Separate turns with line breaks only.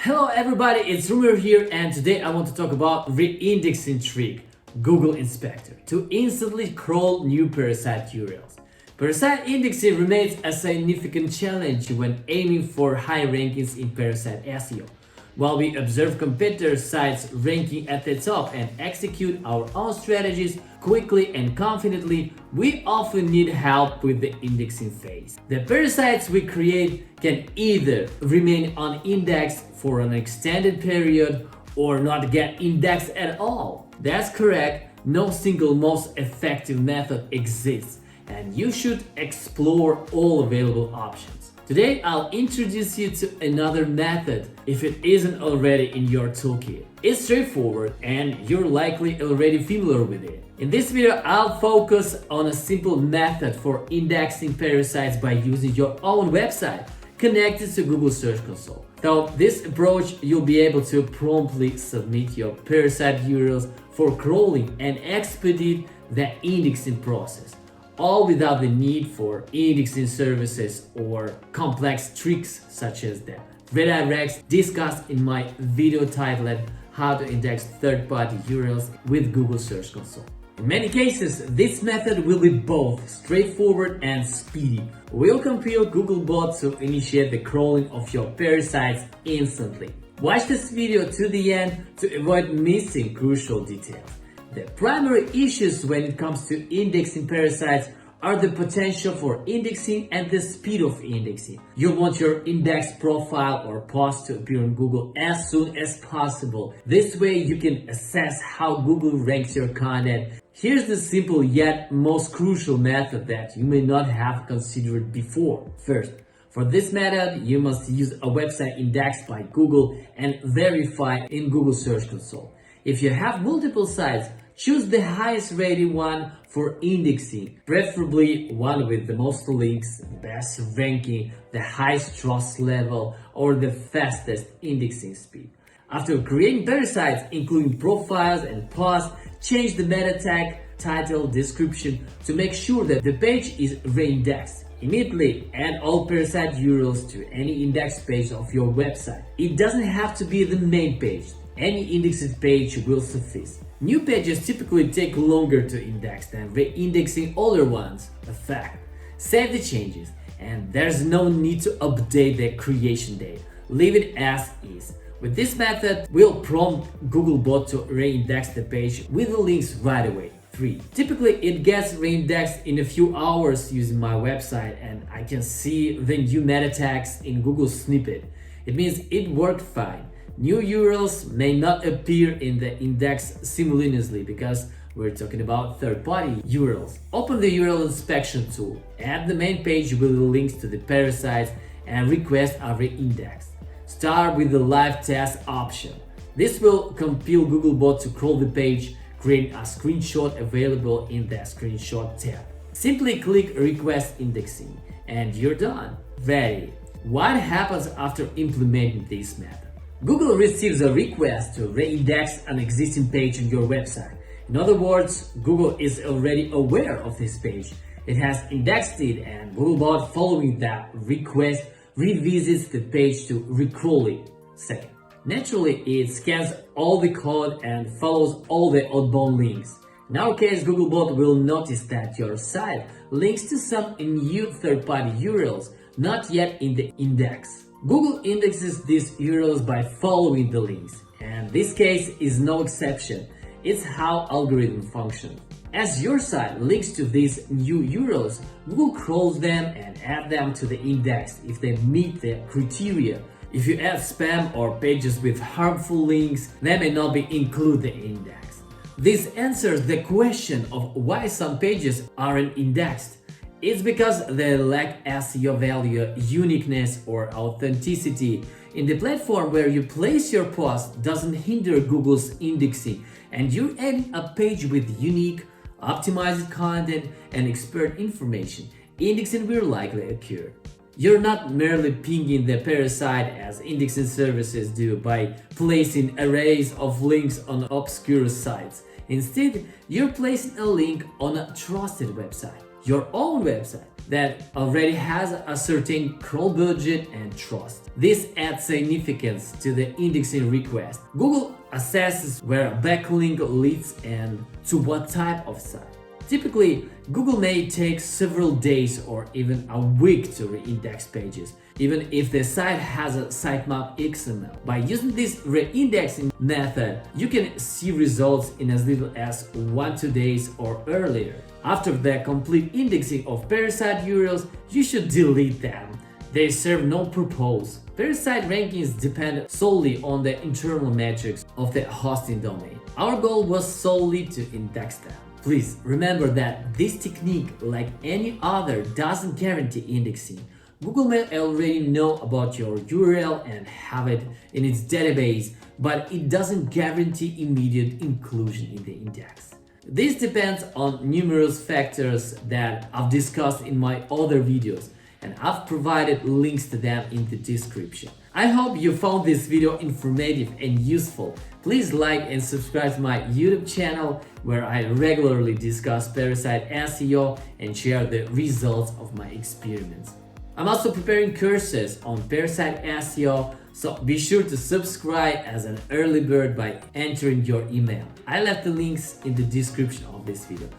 Hello everybody, it's Rumor here, and today I want to talk about reindexing trick, Google Inspector, to instantly crawl new parasite URLs. Parasite indexing remains a significant challenge when aiming for high rankings in parasite SEO. While we observe competitor sites ranking at the top and execute our own strategies quickly and confidently, we often need help with the indexing phase. The parasites we create can either remain unindexed for an extended period or not get indexed at all. That's correct, no single most effective method exists, and you should explore all available options. Today, I'll introduce you to another method if it isn't already in your toolkit. It's straightforward and you're likely already familiar with it. In this video, I'll focus on a simple method for indexing parasites by using your own website connected to Google Search Console. Through this approach, you'll be able to promptly submit your parasite URLs for crawling and expedite the indexing process, all without the need for indexing services or complex tricks such as the redirects discussed in my video titled How to Index Third-Party URLs with Google Search Console. In many cases, this method will be both straightforward and speedy. We'll compel Googlebot to initiate the crawling of your parasites instantly. Watch this video to the end to avoid missing crucial details. The primary issues when it comes to indexing parasites are the potential for indexing and the speed of indexing. You want your index profile or post to appear on Google as soon as possible. This way you can assess how Google ranks your content. Here's the simple yet most crucial method that you may not have considered before. First, for this method, you must use a website indexed by Google and verified in Google Search Console. If you have multiple sites, choose the highest rated one for indexing, preferably one with the most links, the best ranking, the highest trust level, or the fastest indexing speed. After creating parasites, including profiles and posts, change the meta tag, title, description to make sure that the page is reindexed. Immediately add all parasite URLs to any indexed page of your website. It doesn't have to be the main page. Any indexed page will suffice. New pages typically take longer to index than reindexing older ones, a fact. Save the changes, and there's no need to update the creation date. Leave it as is. With this method, we'll prompt Googlebot to reindex the page with the links right away. 3. Typically, it gets reindexed in a few hours using my website, and I can see the new meta tags in Google Snippet. It means it worked fine. New URLs may not appear in the index simultaneously because we're talking about third-party URLs. Open the URL inspection tool, add the main page with the links to the parasites, and request a reindex. Start with the live test option. This will compel Googlebot to crawl the page, create a screenshot available in the screenshot tab. Simply click request indexing and you're done. Ready. What happens after implementing this method? Google receives a request to reindex an existing page on your website. In other words, Google is already aware of this page. It has indexed it, and Googlebot, following that request, revisits the page to recrawl it. Second, naturally, it scans all the code and follows all the outbound links. In our case, Googlebot will notice that your site links to some new third-party URLs, not yet in the index. Google indexes these URLs by following the links, and this case is no exception. It's how algorithms function. As your site links to these new URLs, Google crawls them and adds them to the index if they meet the criteria. If you add spam or pages with harmful links, they may not be included in the index. This answers the question of why some pages aren't indexed. It's because they lack SEO value, uniqueness, or authenticity. In the platform where you place your post doesn't hinder Google's indexing, and you're adding a page with unique, optimized content and expert information, indexing will likely occur. You're not merely pinging the parasite as indexing services do by placing arrays of links on obscure sites. Instead, you're placing a link on a trusted website, your own website. that already has a certain crawl budget and trust. This adds significance to the indexing request. Google assesses where a backlink leads and to what type of site. Typically, Google may take several days or even a week to reindex pages, even if the site has a sitemap XML. By using this reindexing method, you can see results in as little as 1-2 days or earlier. After the complete indexing of parasite URLs, you should delete them. They serve no purpose. Parasite rankings depend solely on the internal metrics of the hosting domain. Our goal was solely to index them. Please remember that this technique, like any other, doesn't guarantee indexing. Google may already know about your URL and have it in its database, but it doesn't guarantee immediate inclusion in the index. This depends on numerous factors that I've discussed in my other videos, and I've provided links to them in the description. I hope you found this video informative and useful. Please like and subscribe to my YouTube channel, where I regularly discuss Parasite SEO and share the results of my experiments. I'm also preparing courses on Parasite SEO, so be sure to subscribe as an early bird by entering your email. I left the links in the description of this video.